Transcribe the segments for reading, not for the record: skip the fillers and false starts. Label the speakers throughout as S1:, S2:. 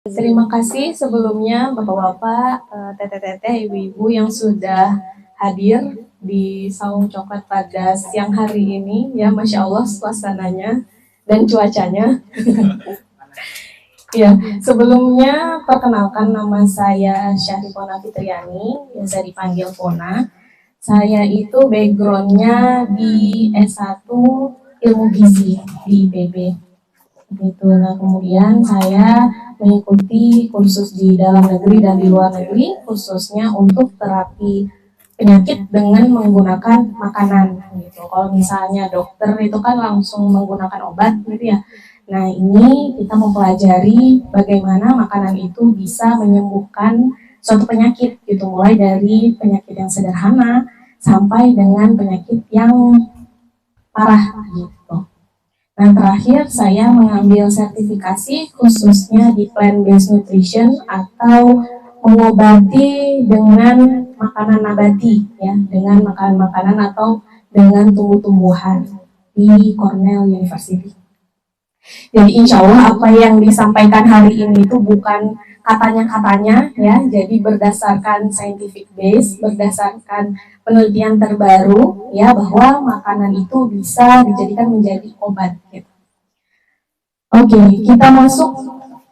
S1: Terima kasih sebelumnya Bapak-Bapak, Teteh-teteh, Ibu-ibu yang sudah hadir di Saung Coklat pada siang hari ini. Ya, Masya Allah suasananya dan cuacanya. Ya, sebelumnya perkenalkan nama saya Syarifona Fitriani, biasa dipanggil Fona. Saya itu backgroundnya di S1 Ilmu Gizi di IPB. Gitu. Nah, kemudian saya mengikuti kursus di dalam negeri dan di luar negeri, khususnya untuk terapi penyakit dengan menggunakan makanan. Gitu. Kalau misalnya dokter itu kan langsung menggunakan obat, gitu ya. Nah, ini kita mempelajari bagaimana makanan itu bisa menyembuhkan suatu penyakit, gitu. Mulai dari penyakit yang sederhana sampai dengan penyakit yang parah, gitu. Nah, terakhir saya mengambil sertifikasi khususnya di plant-based nutrition atau mengobati dengan makanan nabati, ya, dengan makanan-makanan atau dengan tumbuh-tumbuhan di Cornell University. Jadi insya Allah apa yang disampaikan hari ini itu bukan katanya-katanya, ya, jadi berdasarkan scientific base, berdasarkan penelitian terbaru, ya, bahwa makanan itu bisa dijadikan menjadi obat. Gitu. Oke, kita masuk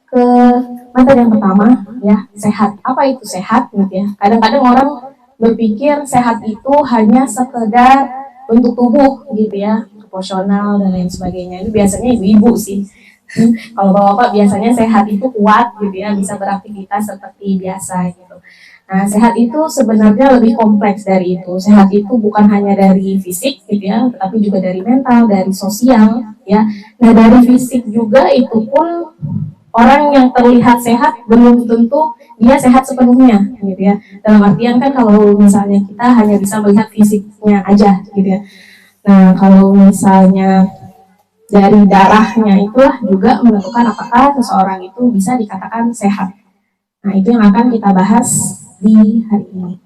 S1: ke materi yang pertama, ya, sehat. Apa itu sehat? Gitu ya. Kadang-kadang orang berpikir sehat itu hanya sekedar bentuk tubuh, gitu ya, proporsional dan lain sebagainya. Ini biasanya ibu-ibu sih. Kalau bapak-bapak biasanya sehat itu kuat, gitu ya, bisa beraktivitas seperti biasa, gitu. Nah, sehat itu sebenarnya lebih kompleks dari itu. Sehat itu bukan hanya dari fisik, gitu ya, tetapi juga dari mental, dari sosial, ya. Nah, dari fisik juga itu pun orang yang terlihat sehat belum tentu dia sehat sepenuhnya, gitu ya. Dalam artian kan kalau misalnya kita hanya bisa melihat fisiknya aja, gitu ya. Nah, kalau misalnya dari darahnya itulah juga menentukan apakah seseorang itu bisa dikatakan sehat. Nah, itu yang akan kita bahas di hari ini.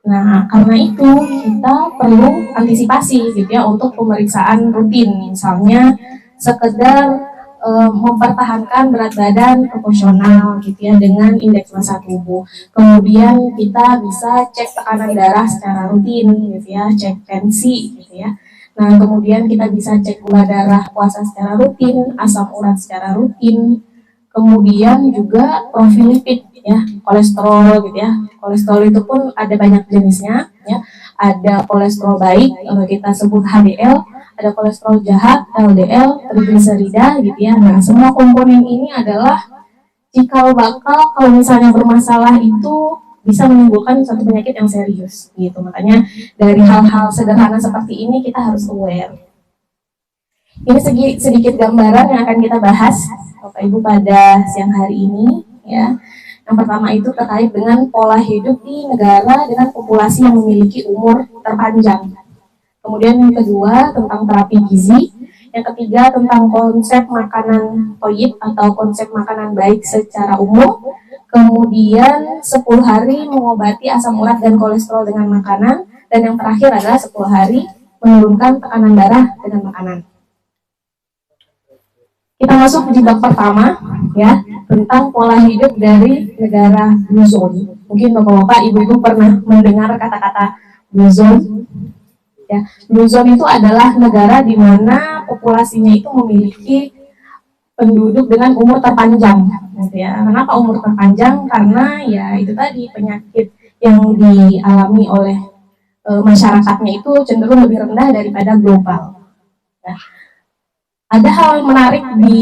S1: Nah, karena itu kita perlu antisipasi, gitu ya, untuk pemeriksaan rutin, misalnya sekedar mempertahankan berat badan proporsional, gitu ya, dengan indeks massa tubuh. Kemudian kita bisa cek tekanan darah secara rutin, gitu ya, cek tensi, gitu ya. Nah, kemudian kita bisa cek gula darah puasa secara rutin, asam urat secara rutin, kemudian juga profil lipid, ya, kolesterol, gitu ya. Kolesterol itu pun ada banyak jenisnya, ya. Ada kolesterol baik, kita sebut HDL, ada kolesterol jahat, LDL, trigliserida, gitu ya. Nah, semua komponen ini adalah cikal bakal kalau misalnya bermasalah itu bisa menimbulkan suatu penyakit yang serius, gitu. Makanya dari hal-hal sederhana seperti ini kita harus aware. Ini sedikit gambaran yang akan kita bahas, Bapak Ibu, pada siang hari ini, ya. Yang pertama itu terkait dengan pola hidup di negara dengan populasi yang memiliki umur terpanjang. Kemudian yang kedua tentang terapi gizi. Yang ketiga tentang konsep makanan toyib atau konsep makanan baik secara umum. Kemudian 10 hari mengobati asam urat dan kolesterol dengan makanan. Dan yang terakhir adalah 10 hari menurunkan tekanan darah dengan makanan. Kita masuk di bab pertama, ya, tentang pola hidup dari negara Blue Zone. Mungkin bapak-bapak, ibu-ibu pernah mendengar kata-kata Blue Zone. Ya, Blue Zone itu adalah negara di mana populasinya itu memiliki penduduk dengan umur terpanjang, gitu ya. Kenapa umur terpanjang? Karena ya itu tadi penyakit yang dialami oleh masyarakatnya itu cenderung lebih rendah daripada global. Ya. Ada hal menarik di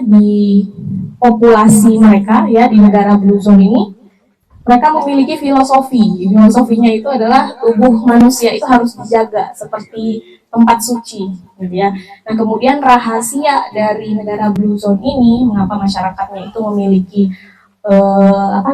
S1: di populasi mereka, ya, di negara Blue Zone ini. Mereka memiliki filosofi. Filosofinya itu adalah tubuh manusia itu harus dijaga seperti tempat suci, gitu ya. Nah, kemudian rahasia dari negara Blue Zone ini, mengapa masyarakatnya itu memiliki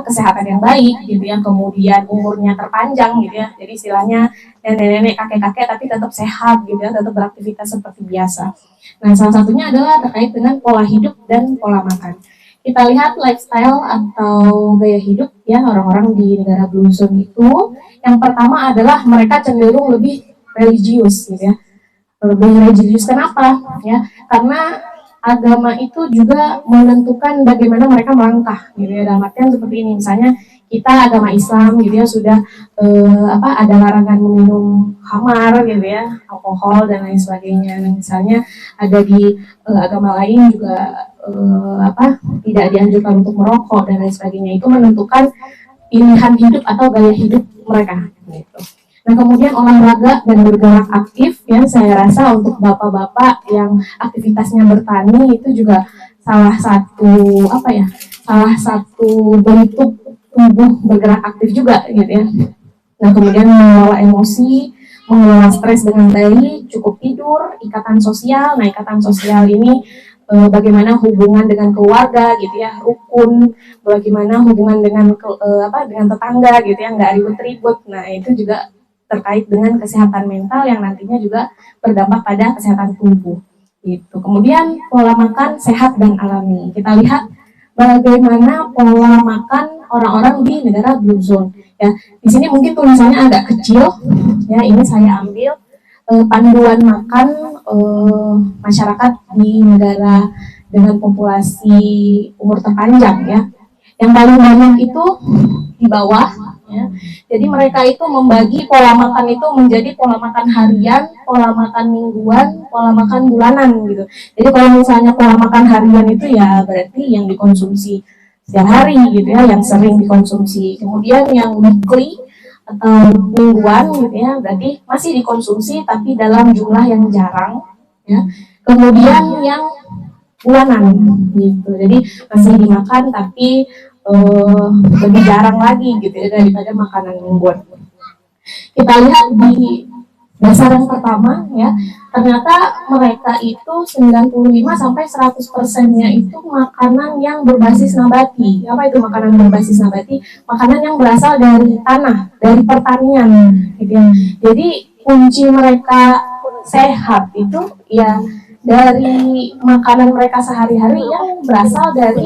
S1: kesehatan yang baik, gitu ya, kemudian umurnya terpanjang, gitu ya. Jadi istilahnya nenek-nenek, kakek-kakek tapi tetap sehat, gitu ya, tetap beraktivitas seperti biasa. Nah, salah satunya adalah terkait dengan pola hidup dan pola makan. Kita lihat lifestyle atau gaya hidup, ya, orang-orang di negara Blue Zone itu. Yang pertama adalah mereka cenderung lebih religius, gitu ya. Lebih religius kenapa? Ya, karena agama itu juga menentukan bagaimana mereka melangkah gitu ya, dalam artian seperti ini, misalnya kita agama Islam gitu ya sudah ada larangan meminum khamar gitu ya, alkohol dan lain sebagainya. Nah, misalnya ada di agama lain juga tidak dianjurkan untuk merokok dan lain sebagainya. Itu menentukan pilihan hidup atau gaya hidup mereka gitu. Nah, kemudian olahraga dan bergerak aktif ya, saya rasa untuk bapak-bapak yang aktivitasnya bertani itu juga salah satu salah satu bentuk tubuh bergerak aktif juga gitu ya. Nah, kemudian mengelola emosi, mengelola stres dengan baik, cukup tidur, ikatan sosial. Nah, ikatan sosial ini bagaimana hubungan dengan keluarga gitu ya, rukun, bagaimana hubungan dengan dengan tetangga gitu ya, nggak ribut-ribut. Nah, itu juga terkait dengan kesehatan mental yang nantinya juga berdampak pada kesehatan tubuh gitu. Kemudian pola makan sehat dan alami. Kita lihat bagaimana pola makan orang-orang di negara Blue Zone ya. Di sini mungkin tulisannya agak kecil ya, ini saya ambil panduan makan masyarakat di negara dengan populasi umur terpanjang ya. Yang paling banyak itu di bawah ya. Jadi mereka itu membagi pola makan itu menjadi pola makan harian, pola makan mingguan, pola makan bulanan gitu. Jadi kalau misalnya pola makan harian itu ya berarti yang dikonsumsi setiap hari gitu ya, yang sering dikonsumsi. Kemudian yang weekly atau mingguan gitu ya, berarti masih dikonsumsi tapi dalam jumlah yang jarang ya. Kemudian yang bulanan gitu, jadi masih dimakan tapi lebih jarang lagi gitu ya daripada makanan mingguan. Kita lihat di dasar yang pertama ya, ternyata mereka itu 95-100%-nya itu makanan yang berbasis nabati. Apa itu makanan berbasis nabati? Makanan yang berasal dari tanah, dari pertanian gitu ya. Jadi kunci mereka sehat itu ya dari makanan mereka sehari-hari yang berasal dari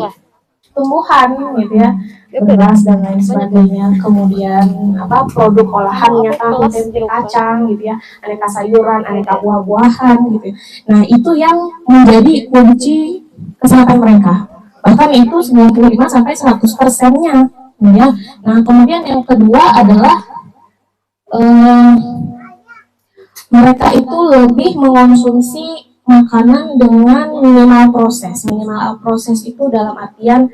S1: tumbuhan gitu ya, beras dan lain sebagainya. Kemudian produk olahannya, tahu, tempe, kacang gitu ya, aneka sayuran, aneka buah-buahan gitu. Nah, itu yang menjadi kunci kesehatan mereka. Bahkan itu 95-100%-nya ya. Nah, kemudian yang kedua adalah mereka itu lebih mengonsumsi makanan dengan minimal proses. Minimal proses itu dalam artian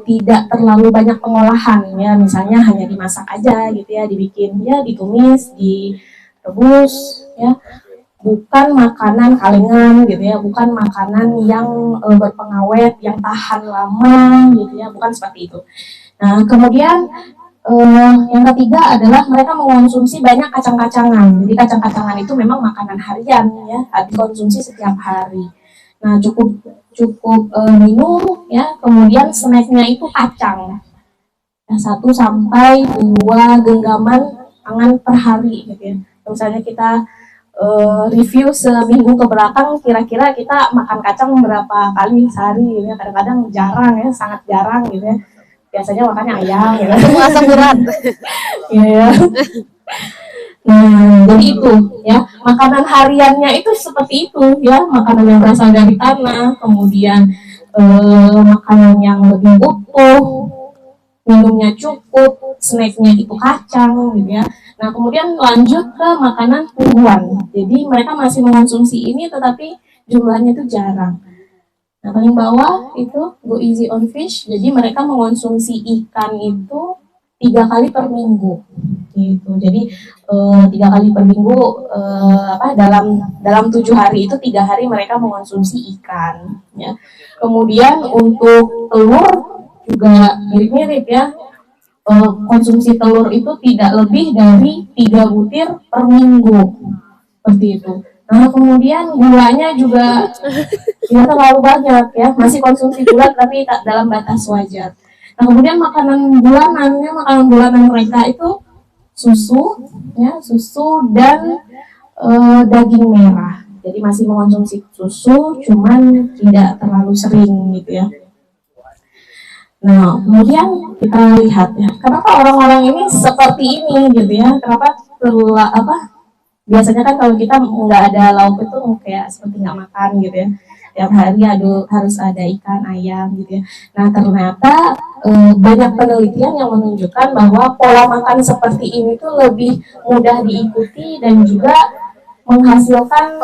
S1: tidak terlalu banyak pengolahan ya, misalnya hanya dimasak aja gitu ya, dibikin ya, ditumis, direbus ya, bukan makanan kalengan gitu ya, bukan makanan yang berpengawet yang tahan lama gitu ya, bukan seperti itu. Nah, kemudian yang ketiga adalah mereka mengonsumsi banyak kacang-kacangan. Jadi kacang-kacangan itu memang makanan harian ya, dikonsumsi setiap hari. Nah, cukup minum ya, kemudian snacknya itu kacang. Ya, 1-2 genggaman pangan per hari gitu ya. Misalnya kita review seminggu ke belakang, kira-kira kita makan kacang berapa kali sehari gitu ya. Kadang-kadang jarang ya, sangat jarang gitu ya. Biasanya makannya ayam gitu.
S2: Asam berat.
S1: Iya. Nah, jadi itu ya, makanan hariannya itu seperti itu ya, makanan yang berasal dari tanah, kemudian makanan yang lebih utuh, minumnya cukup, snacknya itu kacang gitu ya. Nah, kemudian lanjut ke makanan mingguan. Jadi mereka masih mengonsumsi ini tetapi jumlahnya itu jarang. Nah, paling bawah itu go easy on fish. Jadi mereka mengonsumsi ikan itu 3 kali per minggu gitu. Jadi 3 kali per minggu dalam 7 hari itu 3 hari mereka mengonsumsi ikan ya. Kemudian untuk telur juga mirip-mirip ya. Konsumsi telur itu tidak lebih dari 3 butir per minggu seperti itu. Nah, kemudian gulanya juga tidak terlalu banyak ya, masih konsumsi gula tapi tak dalam batas wajar. Nah, kemudian makanan bulanan mereka itu susu ya, susu dan daging merah. Jadi masih mengonsumsi susu, cuman tidak terlalu sering gitu ya. Nah, kemudian kita lihat ya, kenapa orang-orang ini seperti ini gitu ya? Kenapa biasanya kan kalau kita nggak ada lauk itu kayak seperti nggak makan gitu ya. tiap hari harus ada ikan, ayam gitu ya. Nah ternyata banyak penelitian yang menunjukkan bahwa pola makan seperti ini tuh lebih mudah diikuti dan juga menghasilkan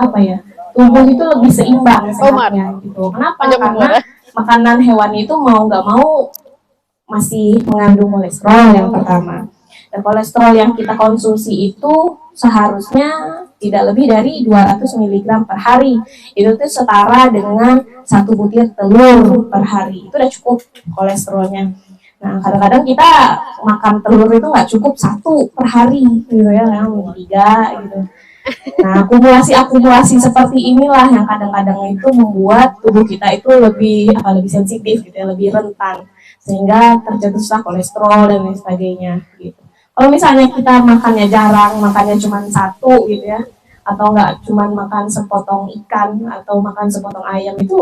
S1: apa ya, tubuh itu lebih seimbang sehatnya gitu. Kenapa? Karena makanan hewani itu mau nggak mau masih mengandung kolesterol yang pertama. Dan kolesterol yang kita konsumsi itu seharusnya tidak lebih dari 200 mg per hari. Itu tuh setara dengan 1 butir telur per hari. Itu udah cukup kolesterolnya. Nah, kadang-kadang kita makan telur itu nggak cukup 1 per hari, gitu ya, kan 3 gitu. Nah, akumulasi seperti inilah yang kadang-kadang itu membuat tubuh kita itu lebih sensitif gitu ya, lebih rentan sehingga tercetuslah kolesterol dan lain sebagainya gitu. Kalau misalnya kita makannya jarang, makannya cuma 1 gitu ya, atau nggak cuma makan sepotong ikan atau makan sepotong ayam, itu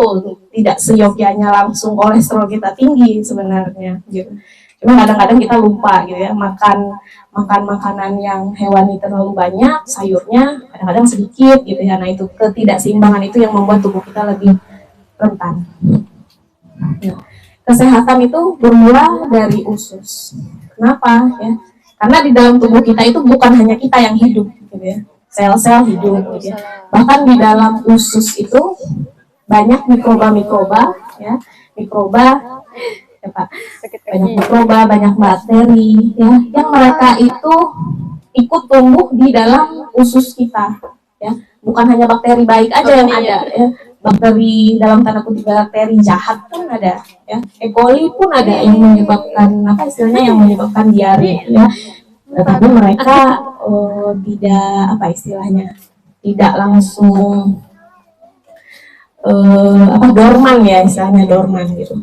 S1: tidak seyogyanya langsung kolesterol kita tinggi sebenarnya gitu. Cuma kadang-kadang kita lupa gitu ya, makan makanan yang hewani terlalu banyak, sayurnya kadang-kadang sedikit gitu ya. Nah itu ketidakseimbangan itu yang membuat tubuh kita lebih rentan. Nah, kesehatan itu bermula dari usus. Kenapa ya? Karena di dalam tubuh kita itu bukan hanya kita yang hidup gitu ya. Sel-sel hidup gitu ya. Bahkan di dalam usus itu banyak mikroba ya. Banyak mikroba, banyak bakteri ya, yang mereka itu ikut tumbuh di dalam usus kita ya. Bukan hanya bakteri baik aja yang ada ya. Bakteri dalam tanda kutip bakteri jahat pun ada ya. E. coli pun ada yang menyebabkan yang menyebabkan diare ya. Tetapi mereka tidak langsung dorman ya, istilahnya dorman gitu.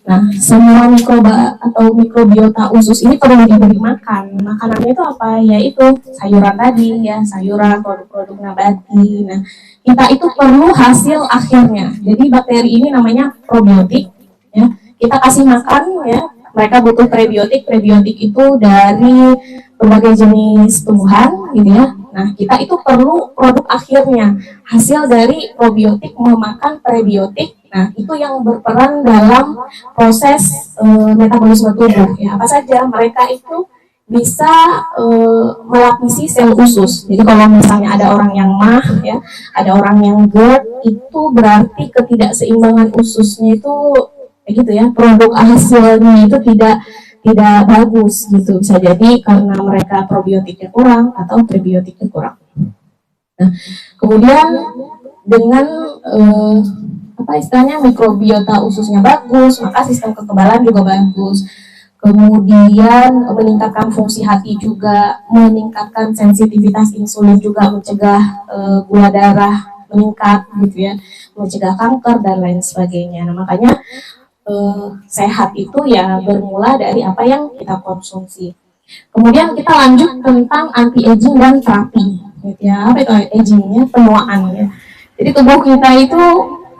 S1: Nah, semua mikroba atau mikrobiota usus ini perlu diberi makan. Makanannya itu apa? Yaitu sayuran tadi ya, sayuran, produk-produk nabati. Nah, kita itu perlu hasil akhirnya. Jadi bakteri ini namanya probiotik ya. Kita kasih makan ya, mereka butuh prebiotik. Prebiotik itu dari berbagai jenis tumbuhan gitu ya. Nah, kita itu perlu produk akhirnya, hasil dari probiotik memakan prebiotik. Nah, itu yang berperan dalam proses metabolisme tubuh. Ya, apa saja? Mereka itu bisa melapisi sel usus. Jadi kalau misalnya ada orang yang MAH, ya, ada orang yang GERD, itu berarti ketidakseimbangan ususnya itu, gitu ya. Produk hasilnya itu tidak bagus gitu. Bisa jadi karena mereka probiotiknya kurang atau prebiotiknya kurang. Nah, kemudian dengan mikrobiota ususnya bagus, maka sistem kekebalan juga bagus. Kemudian meningkatkan fungsi hati juga, meningkatkan sensitivitas insulin juga, mencegah gula darah meningkat gitu ya, mencegah kanker dan lain sebagainya. Nah, makanya sehat itu ya bermula dari apa yang kita konsumsi. Kemudian kita lanjut tentang anti-aging dan terapi. Gitu ya. Apa itu agingnya? Penuaan ya. Jadi tubuh kita itu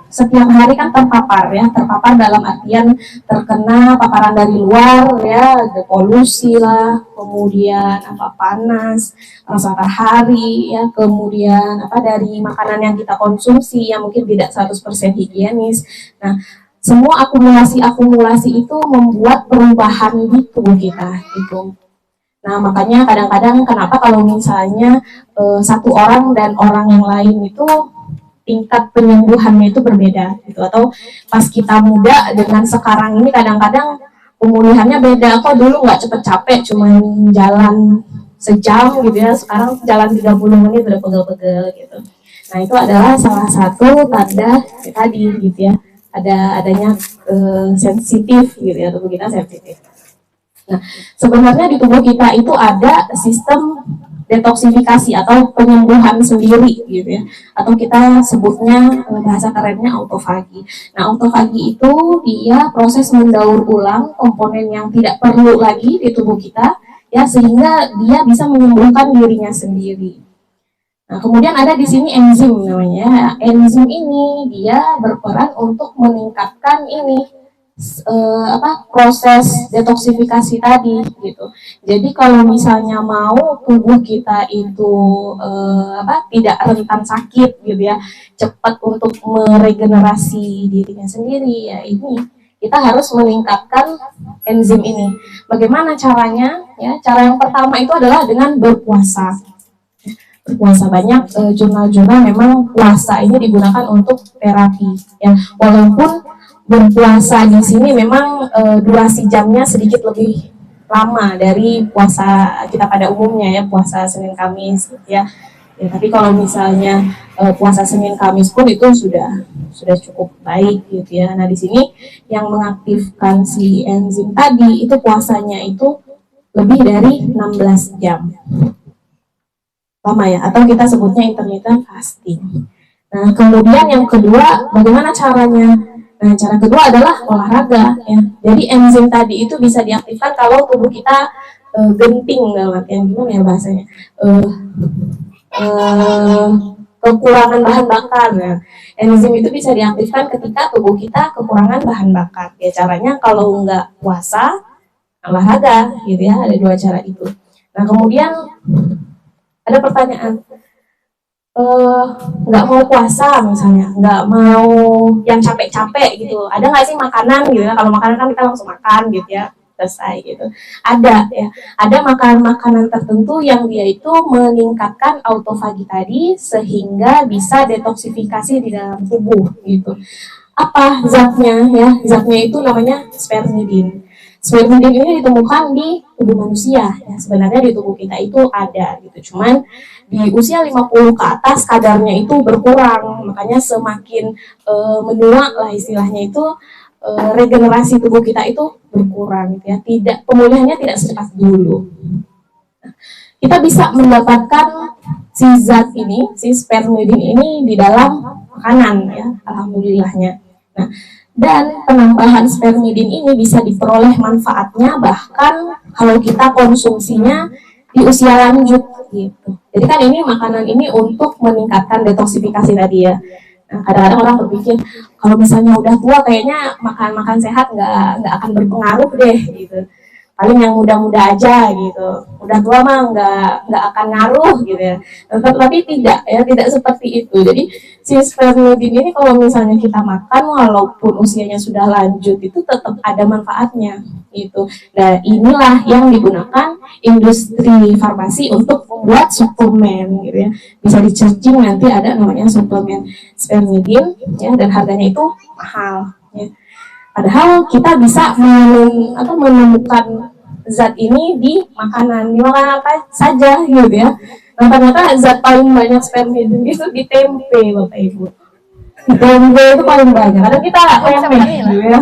S1: setiap hari kan terpapar ya, terpapar dalam artian terkena paparan dari luar ya, ada polusi lah, kemudian panas, panas matahari ya, kemudian dari makanan yang kita konsumsi yang mungkin tidak 100% higienis. Nah, semua akumulasi itu membuat perubahan di tubuh kita gitu. Nah, makanya kadang-kadang kenapa kalau misalnya satu orang dan orang yang lain itu tingkat penyembuhannya itu berbeda gitu, atau pas kita muda dengan sekarang ini kadang-kadang pemulihannya beda. Kok dulu nggak cepet capek, cuma jalan sejam gitu ya, sekarang jalan 30 menit udah pegel-pegel gitu. Nah, itu adalah salah satu tanda tadi gitu ya, adanya sensitif gitu ya, tubuh kita sensitif. Nah, sebenarnya di tubuh kita itu ada sistem detoksifikasi atau penyembuhan sendiri gitu ya, atau kita sebutnya bahasa kerennya autofagi. Nah, autofagi itu dia proses mendaur ulang komponen yang tidak perlu lagi di tubuh kita ya, sehingga dia bisa menyembuhkan dirinya sendiri. Nah, kemudian ada di sini enzim namanya. Enzim ini dia berperan untuk meningkatkan proses detoksifikasi tadi gitu. Jadi kalau misalnya mau tubuh kita itu tidak rentan sakit gitu ya, cepat untuk meregenerasi dirinya sendiri, ya ini kita harus meningkatkan enzim ini. Bagaimana caranya? Ya, cara yang pertama itu adalah dengan berpuasa. Berpuasa banyak jurnal-jurnal memang puasa ini digunakan untuk terapi ya, walaupun berpuasa di sini memang durasi jamnya sedikit lebih lama dari puasa kita pada umumnya ya, puasa Senin Kamis ya. Ya, tapi kalau misalnya puasa Senin Kamis pun itu sudah cukup baik gitu ya. Nah, di sini yang mengaktifkan si enzim tadi itu puasanya itu lebih dari 16 jam. Lama ya, atau kita sebutnya intermittent fasting. Nah, kemudian yang kedua, bagaimana caranya? Nah, cara kedua adalah olahraga ya. Jadi enzim tadi itu bisa diaktifkan kalau tubuh kita genting, dalam artian gimana ya bahasanya? Kekurangan bahan bakar. Nah, enzim itu bisa diaktifkan ketika tubuh kita kekurangan bahan bakar. Ya, caranya kalau nggak puasa, olahraga gitu ya. Ada dua cara itu. Nah, kemudian ada pertanyaan, nggak mau puasa misalnya, nggak mau yang capek-capek gitu, ada nggak sih makanan gitu ya? Kalau makanan kan kita langsung makan gitu ya, selesai gitu. Ada ya, ada makanan-makanan tertentu yang dia itu meningkatkan autofagi tadi sehingga bisa detoksifikasi di dalam tubuh gitu. Apa zatnya ya? Zatnya itu namanya spermidin. Spermidin ini ditemukan di tubuh manusia ya, sebenarnya di tubuh kita itu ada gitu, cuman di usia 50 ke atas kadarnya itu berkurang, makanya semakin menua lah istilahnya itu, regenerasi tubuh kita itu berkurang gitu ya, pemulihannya tidak secepat dulu. Kita bisa mendapatkan si zat ini, si spermidin ini di dalam makanan ya, alhamdulillahnya. Nah, dan penambahan spermidin ini bisa diperoleh manfaatnya bahkan kalau kita konsumsinya di usia lanjut gitu. Jadi kan ini makanan ini untuk meningkatkan detoksifikasi tadi ya. Nah, kadang-kadang orang berpikir kalau misalnya udah tua kayaknya makan sehat nggak akan berpengaruh deh gitu. Paling yang muda-muda aja gitu, udah tua mah nggak akan ngaruh gitu ya. Tapi tidak ya, tidak seperti itu. Jadi si spermidin ini kalau misalnya kita makan walaupun usianya sudah lanjut itu tetap ada manfaatnya gitu. Nah, inilah yang digunakan industri farmasi untuk membuat suplemen gitu ya. Bisa di-searching nanti ada namanya suplemen spermidin ya, dan harganya itu mahal ya. Padahal kita bisa menemukan zat ini di makanan apa saja gitu ya. Nah, ternyata zat paling banyak spermidin itu di tempe, Bapak Ibu. Di tempe itu paling banyak. Karena kita tempe gitu ya.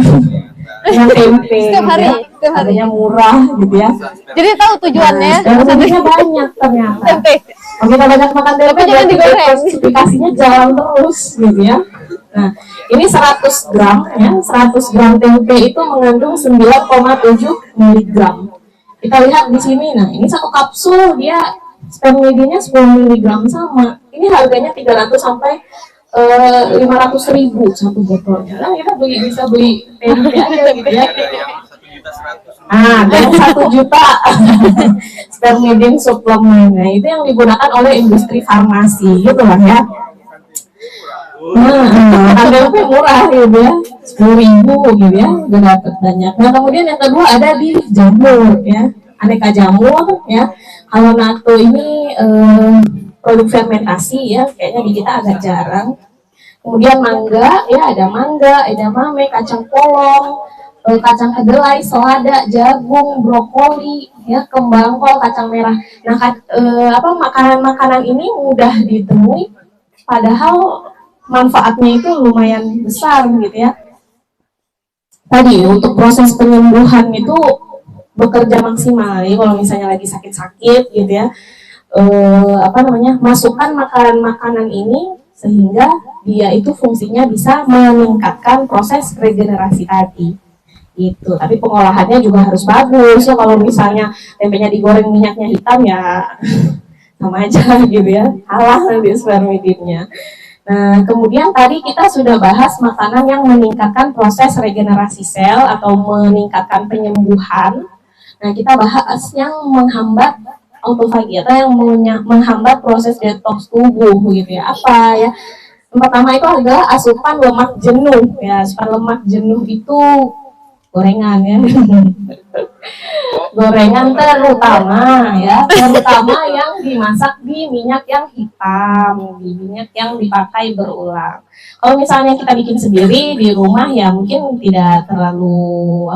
S1: Yang tempe
S2: setiap hari,
S1: gitu ya. Harganya murah gitu ya.
S2: Jadi tahu tujuannya.
S1: Spermidinnya banyak ternyata.
S2: Tempe.
S1: Kalau kita banyak makan tempe,
S2: jangan digoreng.
S1: Detoksifikasinya jalan terus gitu ya. Nah, ini 100 gram ya, 100 gram tempe itu mengandung 9,7 miligram. Kita lihat di sini, nah ini satu kapsul dia spermidinnya 10 miligram sama. Ini harganya 300 sampai 500.000 satu botolnya. Nah, kita bisa beli tempe aja gitu ya. Dengan 1 juta spermidin suplemen. Nah, itu yang digunakan oleh industri farmasi gitu lah ya. Harganya murah gitu ya, 10.000 gitu ya, udah dapat banyak. Nah, kemudian yang kedua ada di jamur ya, aneka jamur ya. Kalau natto ini produk fermentasi ya, kayaknya di kita agak jarang. Kemudian mangga ya, ada mangga, edamame, kacang polong, kacang kedelai, selada, jagung, brokoli, ya, kembang kol, kacang merah. Nah, makanan-makanan ini mudah ditemui, padahal manfaatnya itu lumayan besar gitu ya. Tadi untuk proses penyembuhan itu bekerja maksimal. Ya, kalau misalnya lagi sakit-sakit gitu ya, masukkan makanan-makanan ini sehingga dia itu fungsinya bisa meningkatkan proses regenerasi tadi. Gitu. Tapi pengolahannya juga harus bagus. So, kalau misalnya tempenya digoreng minyaknya hitam ya sama aja gitu ya, kalah nanti spermidinnya. Nah, kemudian tadi kita sudah bahas makanan yang meningkatkan proses regenerasi sel atau meningkatkan penyembuhan. Nah, kita bahas yang menghambat autofagi atau yang menghambat proses detox tubuh gitu ya. Apa ya? Yang pertama itu adalah asupan lemak jenuh ya. Asupan lemak jenuh itu gorengan ya. Gorengan terutama yang dimasak di minyak yang hitam, di minyak yang dipakai berulang. Kalau misalnya kita bikin sendiri di rumah ya mungkin tidak terlalu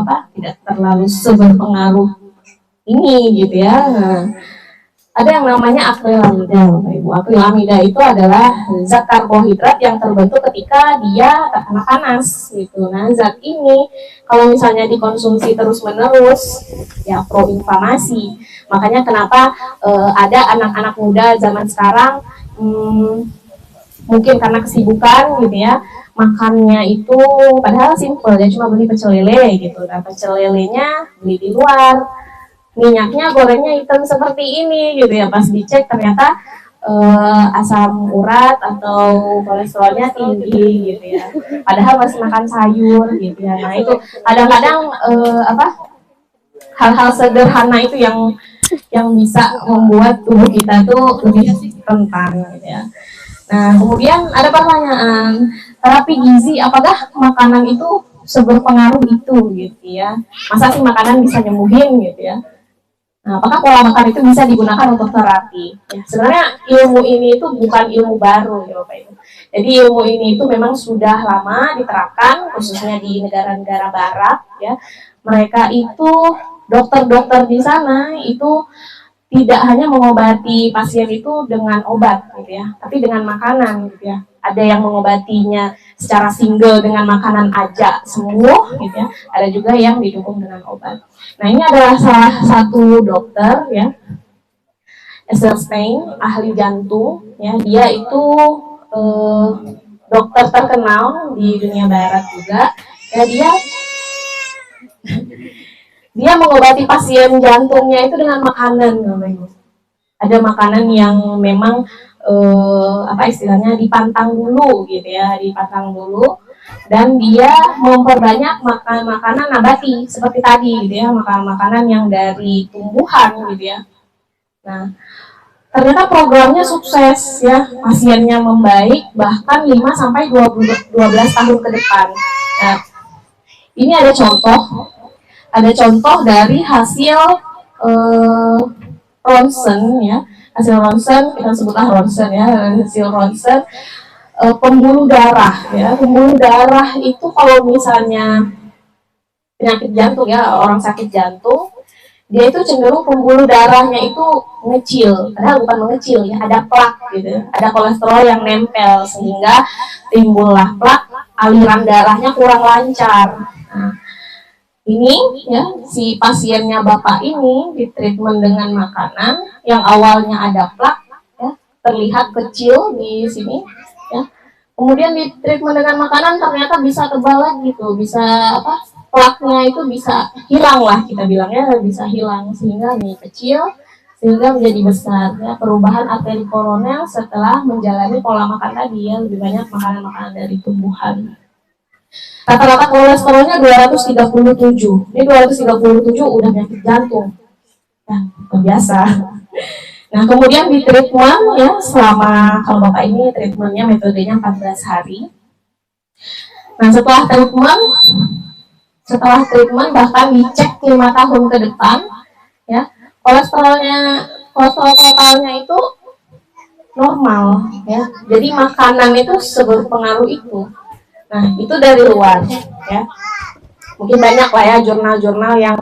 S1: seberpengaruh ini gitu ya. Nah, ada yang namanya akrilamida, Bapak Ibu. Akrilamida itu adalah zat karbohidrat yang terbentuk ketika dia terkena panas gitu. Nah, zat ini kalau misalnya dikonsumsi terus-menerus ya proinflamasi. Makanya kenapa ada anak-anak muda zaman sekarang mungkin karena kesibukan gitu ya, makannya itu padahal simple ya, cuma beli pecel lele gitu. Nah, pecel lelenya beli di luar, minyaknya gorengnya hitam seperti ini gitu ya, pas dicek ternyata asam urat atau kolesterolnya tinggi gitu ya, padahal masih makan sayur gitu ya. Nah itu kadang-kadang hal-hal sederhana itu yang bisa membuat tubuh kita tuh lebih rentan gitu ya. Nah kemudian ada pertanyaan, terapi gizi apakah makanan itu seberpengaruh itu gitu ya, masa sih makanan bisa nyembuhin gitu ya. Nah, apakah pola makan itu bisa digunakan untuk terapi? Ya, sebenarnya ilmu ini itu bukan ilmu baru, ya Bapak Ibu. Jadi ilmu ini itu memang sudah lama diterapkan, khususnya di negara-negara Barat. Ya, mereka itu dokter-dokter di sana itu tidak hanya mengobati pasien itu dengan obat, gitu ya, tapi dengan makanan, gitu ya. Ada yang mengobatinya secara single dengan makanan aja sembuh, gitu ya. Ada juga yang didukung dengan obat. Nah ini adalah salah satu dokter ya, Esselstyn, ahli jantung ya. Dia itu dokter terkenal di dunia barat juga ya. Dia mengobati pasien jantungnya itu dengan makanan. Ada makanan yang memang istilahnya dipantang dulu gitu ya, dipantang dulu. Dan dia memperbanyak makanan nabati seperti tadi gitu ya, makanan-makanan yang dari tumbuhan gitu ya. Nah, ternyata programnya sukses ya, pasiennya membaik bahkan 5 sampai 12 tahun ke depan. Nah, ini ada contoh dari hasil ronsen ya. Hasil ronsen, kita sebutlah ronsen ya, hasil ronsen pembuluh darah ya. Pembuluh darah itu kalau misalnya penyakit jantung ya, orang sakit jantung, dia itu cenderung pembuluh darahnya itu mengecil, padahal bukan mengecil ya, ada plak gitu, ada kolesterol yang nempel sehingga timbullah plak, aliran darahnya kurang lancar. Nah, ini ya, si pasiennya Bapak ini ditreatment dengan makanan yang awalnya ada plak ya, terlihat kecil di sini ya. Kemudian di treatment dengan makanan ternyata bisa tebal lagi tuh, bisa plaknya itu bisa hilang lah, kita bilangnya bisa hilang, sehingga nih kecil sehingga menjadi besar ya. Perubahan arteri koroner setelah menjalani pola makan tadi ya, lebih banyak makanan-makanan dari tumbuhan. Rata-rata kolesterolnya 237. Ini 237 udah penyakit jantung ya, biasa. Nah kemudian di treatment ya, selama kalau Bapak ini treatmentnya metodenya 14 hari. Nah setelah treatment bahkan dicek 5 tahun ke depan ya, kolesterol totalnya itu normal ya. Jadi makanan itu seberpengaruh itu. Nah itu dari luar ya. Mungkin banyak lah ya jurnal-jurnal yang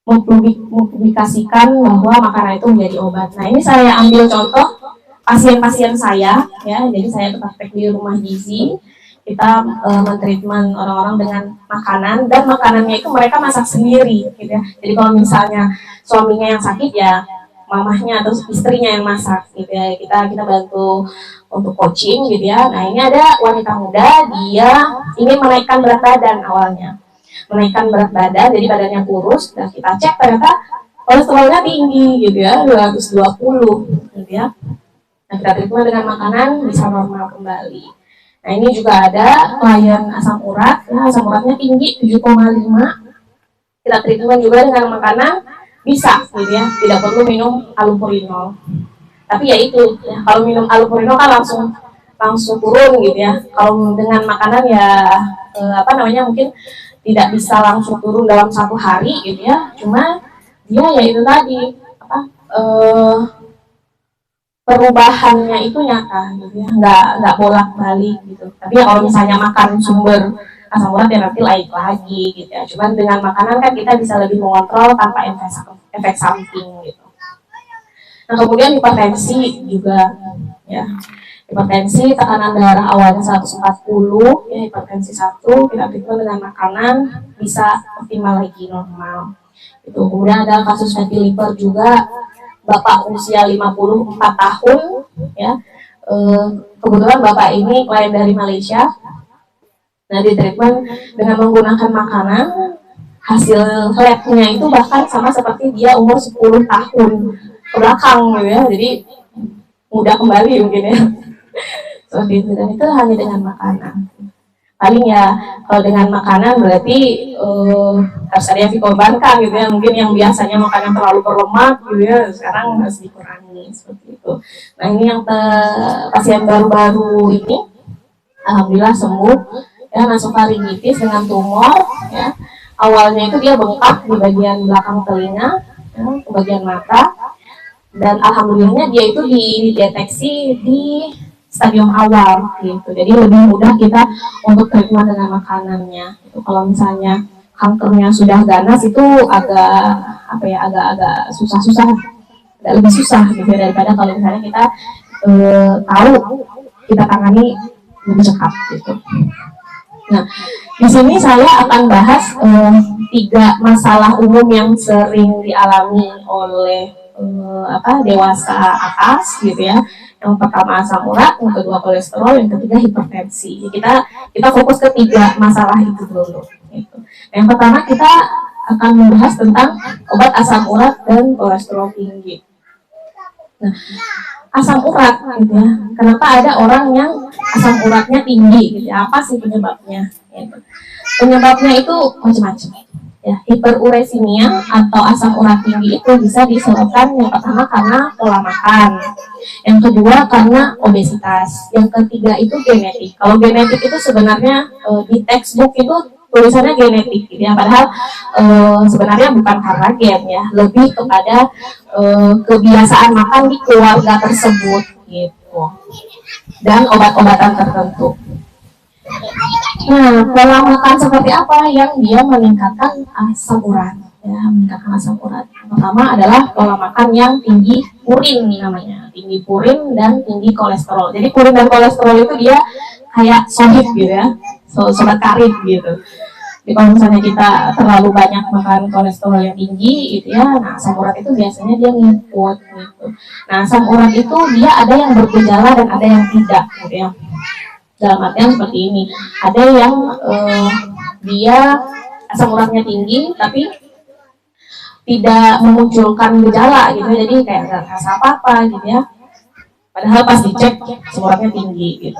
S1: mempublikasikan bahwa makanan itu menjadi obat. Nah ini saya ambil contoh pasien-pasien saya ya. Jadi saya praktek di rumah gizi, kita mentreatment orang-orang dengan makanan, dan makanannya itu mereka masak sendiri gitu ya. Jadi kalau misalnya suaminya yang sakit ya mamahnya atau istrinya yang masak gitu ya. Kita bantu untuk coaching gitu ya. Nah ini ada wanita muda, dia ingin menaikkan berat badan awalnya. Menaikkan berat badan, jadi badannya kurus, dan kita cek ternyata kolesterolnya tinggi gitu ya, 220 gitu ya. Nah, kita treatment dengan makanan bisa normal kembali. Nah, ini juga ada klien asam urat, ya, asam uratnya tinggi 7,5. Kita treatment juga dengan makanan bisa, gitu ya, tidak perlu minum allopurinol. Tapi ya itu, ya, kalau minum allopurinol kan langsung turun gitu ya. Kalau dengan makanan ya mungkin tidak bisa langsung turun dalam 1 hari gitu ya. Cuma dia ya itu tadi perubahannya itu nyata gitu ya, nggak bolak-balik gitu. Tapi ya kalau misalnya makan sumber asam urat ya nanti naik lagi gitu ya. Cuman dengan makanan kan kita bisa lebih mengontrol tanpa efek samping gitu. Nah, kemudian hipertensi juga ya. Hipertensi tekanan darah awalnya 140 ya, hipertensi 1 kita treatment dengan makanan bisa optimal lagi normal. Itu. Kemudian ada kasus fatty liver juga, Bapak usia 54 tahun ya. Kebetulan Bapak ini klien dari Malaysia. Nah, di treatment dengan menggunakan makanan, hasil labnya itu bahkan sama seperti dia umur 10 tahun ke belakang gitu ya. Jadi mudah kembali mungkin ya. Seperti itu, dan itu hanya dengan makanan. Paling ya kalau dengan makanan berarti harus ada yang dikorbankan gitu ya. Mungkin yang biasanya makanan terlalu berlemak gitu ya, sekarang harus dikurangi seperti itu. Nah, ini yang pasien baru-baru ini alhamdulillah sembuh ya, nasofaringitis dengan tumor ya. Awalnya itu dia bengkak di bagian belakang telinga ya, ke bagian mata, dan alhamdulillahnya dia itu dideteksi di stadium awal gitu. Jadi lebih mudah kita untuk treatment dengan makanannya. Itu kalau misalnya kankernya sudah ganas itu agak susah-susah, agak lebih susah gitu daripada kalau misalnya kita tahu kita tangani lebih cepat gitu. Nah, di sini saya akan bahas 3 masalah umum yang sering dialami oleh dewasa atas gitu ya. Yang pertama asam urat, yang kedua kolesterol, yang ketiga hipertensi. Kita fokus ke 3 masalah itu dulu. Gitu. Yang pertama kita akan membahas tentang obat asam urat dan kolesterol tinggi. Nah, asam urat, gitu ya. Kenapa ada orang yang asam uratnya tinggi? Gitu ya. Apa sih penyebabnya? Gitu. Penyebabnya itu macam-macam. Ya, hiperuresimia atau asam urat tinggi itu bisa disebabkan yang pertama karena pola makan, yang kedua karena obesitas, yang ketiga itu genetik. Kalau genetik itu sebenarnya di textbook itu tulisannya genetik, gitu ya. Padahal sebenarnya bukan karena gen ya, lebih kepada kebiasaan makan di keluarga tersebut gitu, dan obat-obatan tertentu. Nah, pola makan seperti apa yang dia meningkatkan asam urat? Ya, meningkatkan asam urat. Pertama adalah pola makan yang tinggi purin namanya, tinggi purin dan tinggi kolesterol. Jadi purin dan kolesterol itu dia kayak sohib gitu ya, sobat karib gitu. Jadi kalau misalnya kita terlalu banyak makan kolesterol yang tinggi gitu ya, nah asam urat itu biasanya dia ngikut gitu. Nah, asam urat itu dia ada yang bergejala dan ada yang tidak gitu ya. Dalam artian seperti ini, ada yang dia asam uratnya tinggi tapi tidak memunculkan gejala gitu, jadi kayak nggak rasa apa-apa gitu ya, padahal pas dicek asam uratnya tinggi gitu.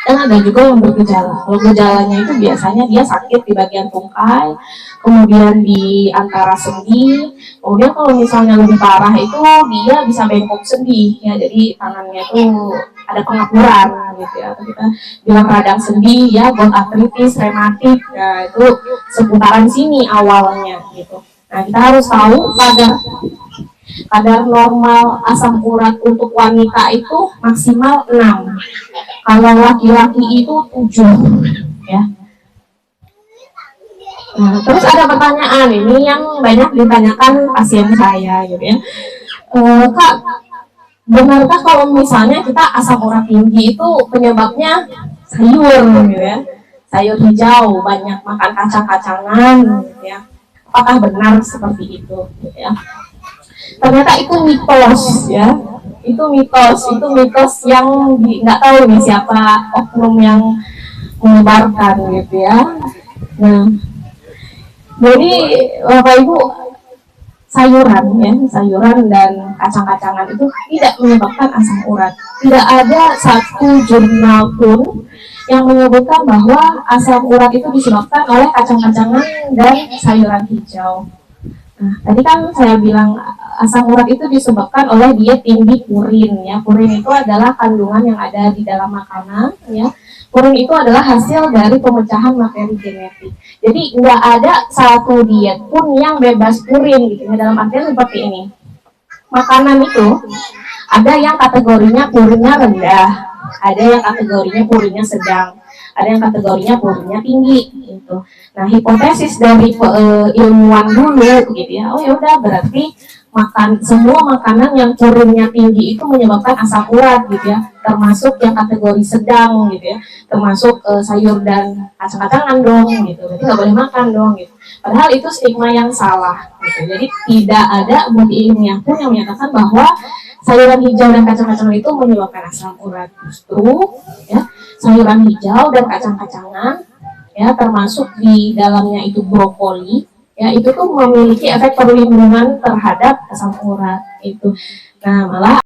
S1: Dan ada juga yang bergejala. Kalau gejalanya itu biasanya dia sakit di bagian tungkai, kemudian di antara sendi, kemudian kalau misalnya lebih parah itu dia bisa bengkok sendi ya, jadi tangannya itu ada pengapuran gitu ya, atau kita bilang radang sendi ya, gout artritis, rematik, ya itu seputaran sini awalnya gitu. Nah, kita harus tahu kadar normal asam urat untuk wanita itu maksimal 6. Kalau laki-laki itu 7 ya. Nah, terus ada pertanyaan ini yang banyak ditanyakan pasien saya gitu ya. Kak, benarkah kalau misalnya kita asam urat tinggi itu penyebabnya sayur gitu ya? Sayur hijau, banyak makan kacang-kacangan gitu ya. Apakah benar seperti itu gitu ya? Ternyata itu mitos ya, itu mitos yang nggak tahu nih siapa oknum yang menyebarkan gitu ya. Nah, jadi Bapak Ibu, sayuran ya, sayuran dan kacang-kacangan itu tidak menyebabkan asam urat. Tidak ada satu jurnal pun yang menyebutkan bahwa asam urat itu disebabkan oleh kacang-kacangan dan sayuran hijau. Nah, tadi kan saya bilang asam urat itu disebabkan oleh dia tinggi purin ya. Purin itu adalah kandungan yang ada di dalam makanan ya. Purin itu adalah hasil dari pemecahan materi genetik. Jadi nggak ada satu diet pun yang bebas purin gitu ya. Dalam artian seperti ini. Makanan itu ada yang kategorinya purinnya rendah, ada yang kategorinya purinnya sedang, ada yang kategorinya purinnya tinggi gitu. Nah, hipotesis dari ilmuwan dulu gitu ya. Oh ya udah, berarti semua makanan yang purinnya tinggi itu menyebabkan asam urat gitu ya, termasuk yang kategori sedang gitu ya, termasuk sayur dan kacang-kacangan dong gitu. Berarti nggak boleh makan dong gitu. Padahal itu stigma yang salah gitu. Jadi tidak ada bukti ilmiah pun yang menyatakan bahwa sayuran hijau dan kacang-kacangan itu menyebabkan asam urat. Justru ya, sayuran hijau dan kacang-kacangan ya, termasuk di dalamnya itu brokoli ya, itu tuh memiliki efek perlindungan terhadap asam urat itu. Nah, malah